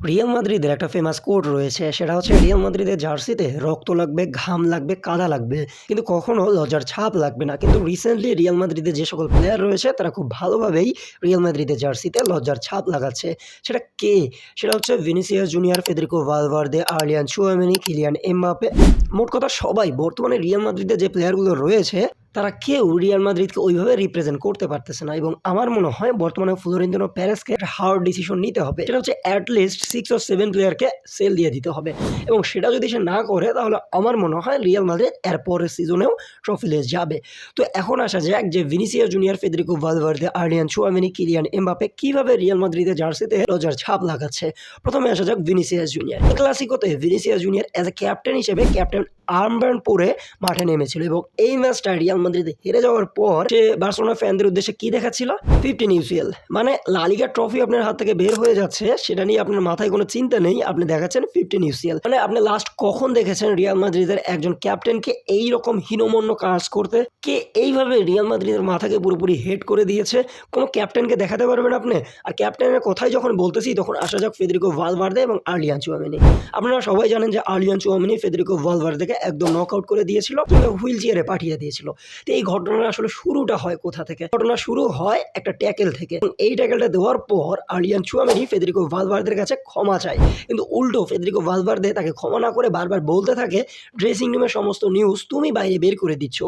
Real মাদ্রিদের একটা famous coat রয়েছে। সেটা হচ্ছে রিয়াল মাদ্রিদের জার্সিতে রক্ত লাগবে, ঘাম লাগবে, কাদা লাগবে। কিন্তু কখনো লজ্জার ছাপ লাগবে না। কিন্তু রিসেন্টলি রিয়াল মাদ্রিদের যে সকল প্লেয়ার রয়েছে তারা খুব ভালোভাবেই রিয়াল মাদ্রিদের জার্সিতে লজ্জার ছাপ লাগাচ্ছে। সেটা কে? সেটা হচ্ছে Vinicius Junior, Federico Valverde, Aurelien Tchouameni, Kylian Mbappe. মোট কথা সবাই বর্তমানে রিয়াল মাদ্রিদের যে প্লেয়ারগুলো রয়েছে তারা কেউ রিয়াল মাদ্রিদকে ওইভাবে রিপ্রেজেন্ট করতে পারতেছে না এবং আমার মনে হয় বর্তমানে ফ্লোরেন্তিনো পেরেজকে একটা হার্ড ডিসিশন নিতে হবে। সেটা হচ্ছে অ্যাট লিস্ট 6 অর 7 প্লেয়ারকে সেল দিয়ে দিতে হবে এবং সেটা যদি সে না করে তাহলে আমার মনে হয় রিয়াল মাদ্রিদ এর পরের সিজনেও ট্রফি লেস যাবে। তো এখন আসা যাক যে Vinicius Junior, Federico Valverde, Aurelien Tchouameni, Kylian Mbappe কিভাবে রিয়াল মাদ্রিদের জার্সিতে লজ্জার ছাপ লাগাচ্ছে। প্রথমে আসা যাক ভিনিসিয়াস জুনিয়র। ক্লাসিকোতে Vinicius Junior as a captain হিসেবে ক্যাপ্টেন আর্মব্যান্ড পরে মাঠে নেমেছিল এবং এই ম্যাচটা রিয়াল মাদ্রিদ হেরে যাওয়ার পর সে বার্সেলোনা ফ্যানদের উদ্দেশ্যে কি দেখাচ্ছিল? 15 ইউসিএল, মানে লা লিগার ট্রফি আপনার হাত থেকে বের হয়ে যাচ্ছে, সেটা নিয়ে আপনার মাথায় কোনো চিন্তা নেই, আপনি দেখাচ্ছেন 15 ইউসিএল। মানে আপনি লাস্ট কখন দেখেছেন রিয়াল মাদ্রিদের একজন ক্যাপ্টেনকে এইরকম হীনমন্য কাজ করতে? কে এইভাবে রিয়াল মাদ্রিদের মাথাকে পুরোপুরি হেড করে দিয়েছে? কোনো ক্যাপ্টেনকে দেখাতে পারবেন আপনি? আর ক্যাপ্টেনের কথাই যখন বলতেছি তখন আসা যাক ফেদেরিকো ভালভার্দে এবং আর্লিয়ান চুয়ামেনি। আপনারা সবাই জানেন যে আর্লিয়ান চুয়ামেনি ফেদেরিকো ভালভার্দেকে একদম নকআউট করে দিয়েছিল কিংবা হুইল চেয়ারে পাঠিয়ে দিয়েছিল। তো এই ঘটনার আসলে শুরুটা হয় কোথা থেকে? ঘটনা শুরু হয় একটা ট্যাকেল থেকে। এই ট্যাকেলটা দেওয়ার পর আর্লিয়ান চুয়ামেনি ফেদেরিকো ভালভার্দের কাছে ক্ষমা চায়। কিন্তু উল্টো ফেদেরিকো ভালভার্দে তাকে ক্ষমা না করে বারবার বলতে থাকে, ড্রেসিং রুমের সমস্ত নিউজ তুমি বাইরে বের করে দিচ্ছ।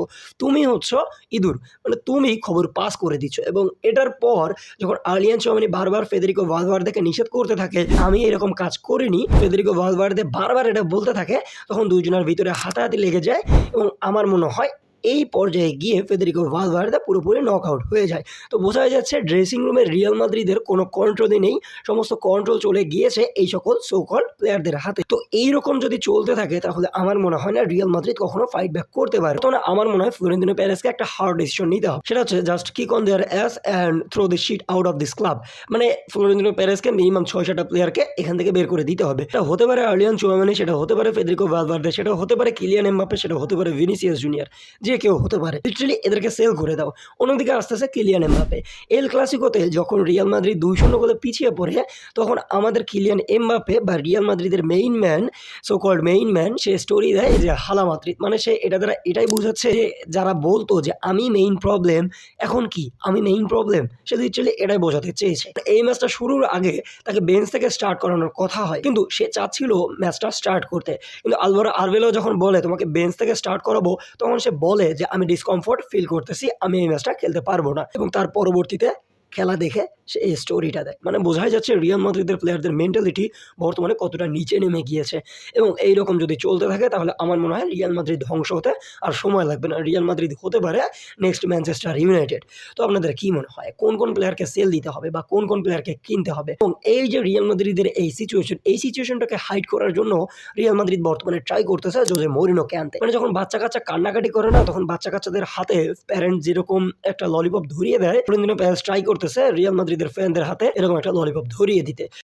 তুমি হচ্ছ ইঁদুর। মানে তুমি খবর পাস করে দিচ্ছ। এবং এটার পর যখন আর্লিয়ান চুয়ামেনি বারবার ফেদেরিকো ভালভার্দেকে নিষেধ করতে থাকে, আমি এরকম কাজ করিনি, ফেদেরিকো ভালভার্দে বারবার এটা বলতে থাকে, তখন দুইজনের ভিতরে হাতাহাতি লেগে যায় এবং আমার মনে হয় এই পর্যায়ে গিয়ে ফেদেরিকো ভালভার্দে পুরোপুরি নকআউট হয়ে যায়। তো বোঝাই যাচ্ছে ড্রেসিং রুমে রিয়াল মাদ্রিদের কোনো কন্ট্রোলই নেই। সমস্ত কন্ট্রোল চলে গিয়েছে এই সকল সো কল্ড প্লেয়ারদের হাতে। তো এইরকম যদি চলতে থাকে তাহলে আমার মনে হয় না রিয়াল মাদ্রিদ কখনো ফাইট ব্যাক করতে পারে। তো না, আমার মনে হয় ফ্লোরেন্তিনো পেরেজকে একটা হার্ড ডিসিশন নিতে হবে। সেটা হচ্ছে just kick on their ass and throw the shit out of this club. মানে ফ্লোরেন্তিনো পেরেজকে মিনিমাম 6-7টা প্লেয়ারকে এখান থেকে বের করে দিতে হবে। এটা হতে পারে আর্লিয়ান চুয়ামেনি, সেটা হতে পারে ফেদেরিকো ভালভার্দে, সেটা হতে পারে কিলিয়ান এমবাপ্পে, সেটা হতে পারে ভিনিসিয়াস জুনিয়র, যে কেউ হতে পারে। লিটারালি এদেরকে সেল করে দাও। অন্যদিকে আসতেছে কিলিয়ান এমবাপ্পে। এল ক্লাসিকোতে যখন রিয়াল মাদ্রিদ 2-0 গোলে পিছিয়ে পড়ে তখন আমাদের কিলিয়ান এমবাপ্পে বা রিয়াল মাদ্রিদের main man, so called main man, সে স্টোরি দেয় যে হালা মাদ্রিদ। মানে সে এটা দ্বারা এটাই বোঝাচ্ছে যে যারা বলতো যে আমি মেইন প্রবলেম, এখন কি আমি মেইন প্রবলেম, সে লিটারালি এটাই বোঝাতে চেয়েছে। এই ম্যাচটা শুরুর আগে তাকে বেঞ্চ থেকে স্টার্ট করানোর কথা হয়, কিন্তু সে চাচ্ছিল ম্যাচটা স্টার্ট করতে। কিন্তু আলভারো আরবেলো যখন বলে তোমাকে বেঞ্চ থেকে স্টার্ট করাবো, তখন সে বলে যে আমি ডিসকমফোর্ট ফিল করতেছি, আমি এই ম্যাচটা খেলতে পারবো না। এবং তার পরবর্তীতে খেলা দেখে সে এই স্টোরিটা দেয়। মানে বোঝাই যাচ্ছে রিয়াল মাদ্রিদের প্লেয়ারদের মেন্টালিটি বর্তমানে কতটা নিচে নেমে গিয়েছে এবং এইরকম যদি চলতে থাকে তাহলে আমার মনে হয় রিয়াল মাদ্রিদ ধ্বংস হতে আর সময় লাগবে না। রিয়াল মাদ্রিদ হতে পারে নেক্সট ম্যানচেস্টার ইউনাইটেড। তো আপনাদের কি মনে হয় কোন প্লেয়ারকে সেল দিতে হবে বা কোন প্লেয়ারকে কিনতে হবে? এবং এই যে রিয়াল মাদ্রিদের এই সিচুয়েশনটাকে হাইড করার জন্য রিয়াল মাদ্রিদ বর্তমানে ট্রাই করতেছে জোসে মরিনোকে আনতে। মানে যখন বাচ্চা-কাচ্চা কান্নাকাটি করে না, তখন বাচ্চা-কাচ্চাদের হাতে প্যারেন্ট যেরকম একটা ললিপপ ধরিয়ে দেয়, ফ্লোরেন্তিনো পেরেজ ট্রাই করতেছে রিয়াল মাদ্রিদের ফ্যানদের হাতে এরকম একটা ললিপপ ধরিয়ে দিতে।